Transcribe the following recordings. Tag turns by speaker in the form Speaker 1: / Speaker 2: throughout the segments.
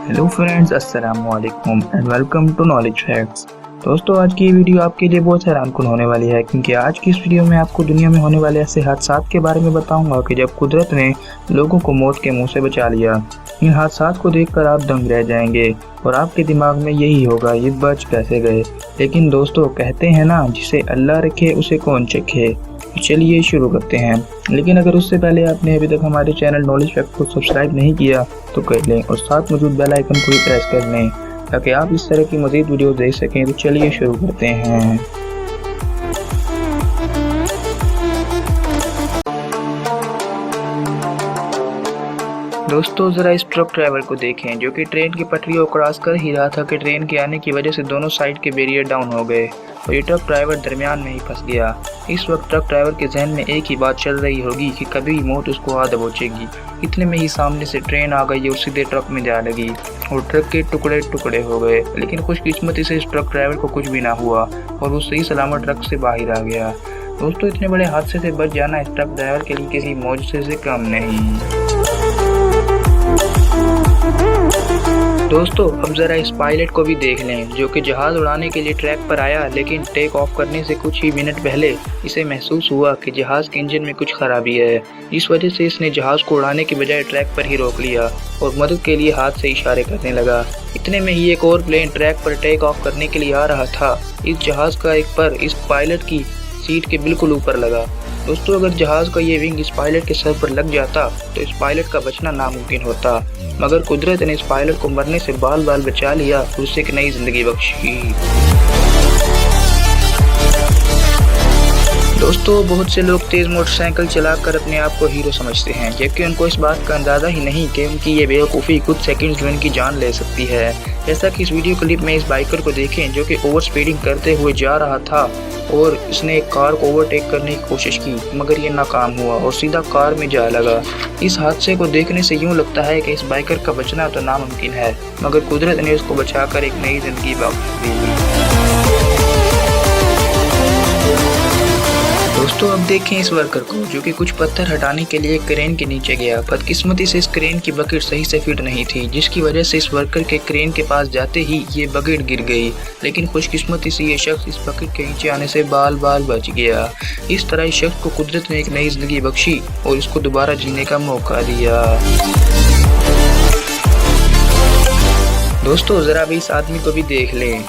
Speaker 1: Hello friends, अस्सलाम वालेकुम and welcome to knowledge facts. दोस्तों, आज की ये वीडियो आपके लिए बहुत हैरानकुन होने वाली है, क्योंकि आज की इस वीडियो में आपको दुनिया में होने वाले ऐसे हादसा के बारे में बताऊंगा कि जब कुदरत ने लोगों को मौत के मुंह से बचा लिया। इन हादसा को देखकर आप दंग रह जाएंगे और आपके दिमाग में यही होगा, ये बच कैसे गए। लेकिन दोस्तों, कहते हैं ना, जिसे अल्लाह रखे उसे कौन चखे। चलिए शुरू करते हैं। लेकिन अगर उससे पहले आपने अभी तक हमारे चैनल नॉलेज फैक्ट को सब्सक्राइब नहीं किया तो कर लें और साथ मौजूद बेल आइकन को भी प्रेस कर लें ताकि आप इस तरह की मज़ीद वीडियो देख सकें। तो चलिए शुरू करते हैं। दोस्तों, ज़रा इस ट्रक ड्राइवर को देखें जो कि ट्रेन की पटरियों को क्रॉस कर ही रहा था कि ट्रेन के आने की वजह से दोनों साइड के बैरियर डाउन हो गए और ये ट्रक ड्राइवर दरमियान में ही फंस गया। इस वक्त ट्रक ड्राइवर के जहन में एक ही बात चल रही होगी कि कभी मौत उसको आ दबोचेगी। इतने में ही सामने से ट्रेन आ गई और सीधे ट्रक में जा लगी और ट्रक के टुकड़े टुकड़े हो गए। लेकिन खुशकिस्मती से इस ट्रक ड्राइवर को कुछ भी ना हुआ और वो सही सलामत ट्रक से बाहर आ गया। दोस्तों, इतने बड़े हादसे से बच जाना इस ट्रक ड्राइवर के लिए किसी मौजूदे से कम नहीं। दोस्तों, अब जरा इस पायलट को भी देख लें जो कि जहाज उड़ाने के लिए ट्रैक पर आया, लेकिन टेक ऑफ करने से कुछ ही मिनट पहले इसे महसूस हुआ कि जहाज के इंजन में कुछ खराबी है। इस वजह से इसने जहाज को उड़ाने के बजाय ट्रैक पर ही रोक लिया और मदद के लिए हाथ से इशारे करने लगा। इतने में ही एक और प्लेन ट्रैक पर टेक ऑफ करने के लिए आ रहा था। इस जहाज का एक पर इस पायलट की सीट के बिल्कुल ऊपर लगा। दोस्तों, अगर जहाज का ये विंग इस पायलट के सर पर लग जाता तो इस पायलट का बचना नामुमकिन होता, मगर कुदरत ने इस पायलट को मरने से बाल बाल बचा लिया और उसे एक नई जिंदगी बख्शी। दोस्तों, बहुत से लोग तेज मोटरसाइकिल चलाकर अपने आप को हीरो समझते हैं, जबकि उनको इस बात का अंदाजा ही नहीं कि उनकी ये बेवकूफ़ी कुछ सेकंड्स में उनकी जान ले सकती है। जैसा कि इस वीडियो क्लिप में इस बाइकर को देखें जो कि ओवर स्पीडिंग करते हुए जा रहा था और इसने एक कार को ओवरटेक करने की कोशिश की, मगर ये नाकाम हुआ और सीधा कार में जा लगा। इस हादसे को देखने से यूँ लगता है कि इस बाइकर का बचना तो नामुमकिन है, मगर कुदरत ने उसको बचाकर एक नई जिंदगी बख्श दी। दोस्तों, अब देखें इस वर्कर को जो कि कुछ पत्थर हटाने के लिए क्रेन के नीचे गया। बदकिस्मती से इस क्रेन की बकेट सही से फिट नहीं थी, जिसकी वजह से इस वर्कर के क्रेन के पास जाते ही ये बकेट गिर गई। लेकिन खुशकिस्मती से ये शख्स इस बकेट के नीचे आने से बाल बाल बच गया। इस तरह इस शख्स को कुदरत ने एक नई जिंदगी बख्शी और इसको दोबारा जीने का मौका दिया। दोस्तों, जरा भी इस आदमी को भी देख लें।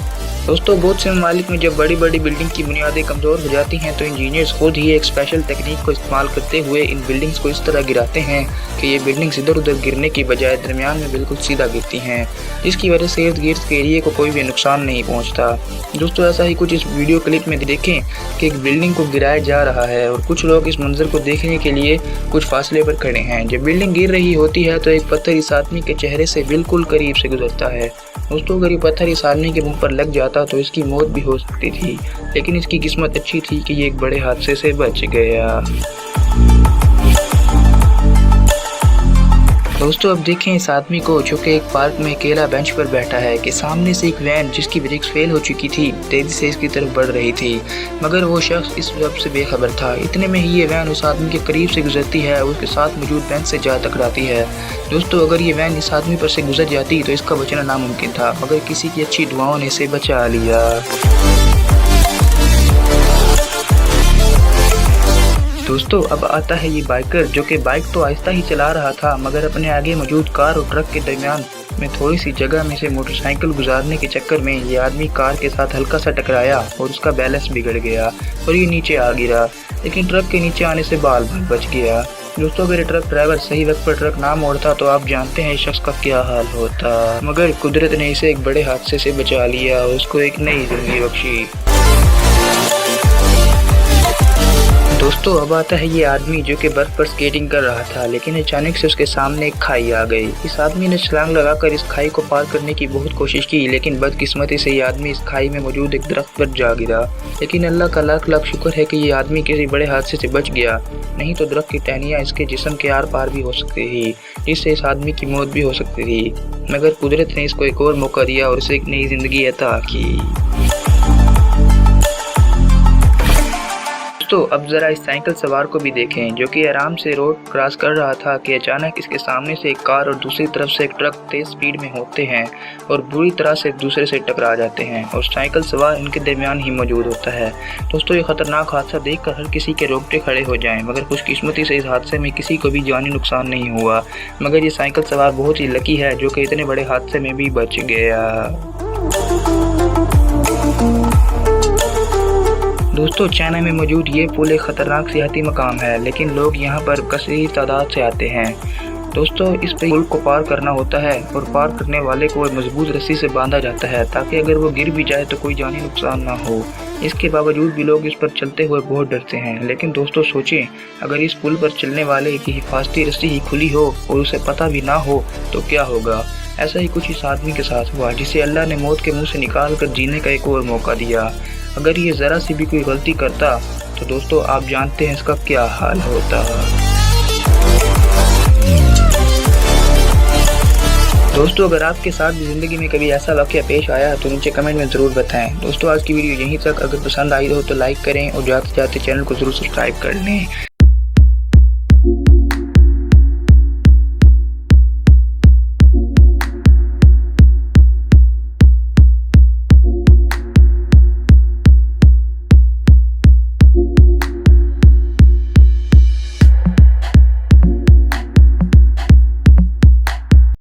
Speaker 1: दोस्तों, बहुत से ममालिक में जब बड़ी बड़ी बिल्डिंग की बुनियादें कमज़ोर हो जाती हैं तो इंजीनियर्स खुद ही एक स्पेशल टेक्निक को इस्तेमाल करते हुए इन बिल्डिंग्स को इस तरह गिराते हैं कि ये बिल्डिंग्स इधर उधर गिरने की बजाय दरमियान में बिल्कुल सीधा गिरती हैं, जिसकी वजह से इर्द गिर्द के एरिए को कोई भी नुकसान नहीं पहुंचता। दोस्तों, ऐसा ही कुछ इस वीडियो क्लिप में देखें कि एक बिल्डिंग को गिराया जा रहा है और कुछ लोग इस मंजर को देखने के लिए कुछ फासले पर खड़े हैं। जब बिल्डिंग गिर रही होती है तो एक पत्थर इस आदमी के चेहरे से बिल्कुल करीब से गुजरता है। दोस्तों, अगर ये पत्थर इस आदमी के मुंह पर लग जाता तो इसकी मौत भी हो सकती थी, लेकिन इसकी किस्मत अच्छी थी कि ये एक बड़े हादसे से बच गया। दोस्तों, अब देखें इस आदमी को जो कि एक पार्क में अकेला बेंच पर बैठा है कि सामने से एक वैन जिसकी ब्रेक्स फेल हो चुकी थी तेजी से इसकी तरफ बढ़ रही थी, मगर वो शख्स इस सब से बेखबर था। इतने में ही ये वैन उस आदमी के करीब से गुजरती है और उसके साथ मौजूद बेंच से जा टकराती है। दोस्तों, अगर ये वैन इस आदमी पर से गुजर जाती तो इसका बचना नामुमकिन था, मगर किसी की अच्छी दुआओं ने इसे बचा लिया। दोस्तों, अब आता है ये बाइकर जो कि बाइक तो आहिस्ता ही चला रहा था, मगर अपने आगे मौजूद कार और ट्रक के दरमियान में थोड़ी सी जगह में से मोटरसाइकिल गुजारने के चक्कर में ये आदमी कार के साथ हल्का सा टकराया और उसका बैलेंस बिगड़ गया और ये नीचे आ गिरा, लेकिन ट्रक के नीचे आने से बाल बाल बच गया। दोस्तों, अगर ट्रक ड्राइवर सही वक्त पर ट्रक ना मोड़ता तो आप जानते हैं इस शख्स का क्या हाल होता, मगर कुदरत ने इसे एक बड़े हादसे से बचा लिया और उसको एक नई जिंदगी बख्शी। दोस्तों, अब आता है ये आदमी जो कि बर्फ पर स्केटिंग कर रहा था, लेकिन अचानक से उसके सामने एक खाई आ गई। इस आदमी ने छलांग लगाकर इस खाई को पार करने की बहुत कोशिश की, लेकिन बदकिस्मती से ये आदमी इस खाई में मौजूद एक दरख्त पर जा गिरा। लेकिन अल्लाह का लाख लाख शुक्र है कि ये आदमी किसी बड़े हादसे से बच गया, नहीं तो दरख्त की टहनियाँ इसके जिस्म के आर पार भी हो सकती थी, जिससे इस आदमी की मौत भी हो सकती थी, मगर कुदरत ने इसको एक और मौका दिया और इसे एक नई जिंदगी अता की। दोस्तों अब जरा इस साइकिल सवार को भी देखें जो कि आराम से रोड क्रॉस कर रहा था कि अचानक इसके सामने से एक कार और दूसरी तरफ से एक ट्रक तेज स्पीड में होते हैं और बुरी तरह से एक दूसरे से टकरा जाते हैं और साइकिल सवार इनके दरमियान ही मौजूद होता है। दोस्तों ये खतरनाक हादसा देखकर हर किसी के रोंगटे खड़े हो जाएं, मगर खुशकिस्मती से इस हादसे में किसी को भी जानी नुकसान नहीं हुआ। मगर ये साइकिल सवार बहुत ही लकी है जो कि इतने बड़े हादसे में भी बच गया। दोस्तों चाइना में मौजूद ये पुल एक खतरनाक सियाहती मकाम है, लेकिन लोग यहाँ पर कसीर तादाद से आते हैं। दोस्तों इस पुल को पार करना होता है और पार करने वाले को मजबूत रस्सी से बांधा जाता है ताकि अगर वो गिर भी जाए तो कोई जानी नुकसान ना हो। इसके बावजूद भी लोग इस पर चलते हुए बहुत डरते हैं। लेकिन दोस्तों सोचें, अगर इस पुल पर चलने वाले की हिफाजती रस्सी ही खुली हो और उसे पता भी ना हो तो क्या होगा। ऐसा ही कुछ इस आदमी के साथ हुआ जिसे अल्लाह ने मौत के मुँह से निकाल कर जीने का एक और मौका दिया। अगर ये ज़रा सी भी कोई गलती करता तो दोस्तों आप जानते हैं इसका क्या हाल होता। दोस्तों अगर आपके साथ भी ज़िंदगी में कभी ऐसा वाक़या पेश आया तो नीचे कमेंट में ज़रूर बताएं। दोस्तों आज की वीडियो यहीं तक। अगर पसंद आई हो तो लाइक करें और जाते जाते चैनल को ज़रूर सब्सक्राइब कर लें।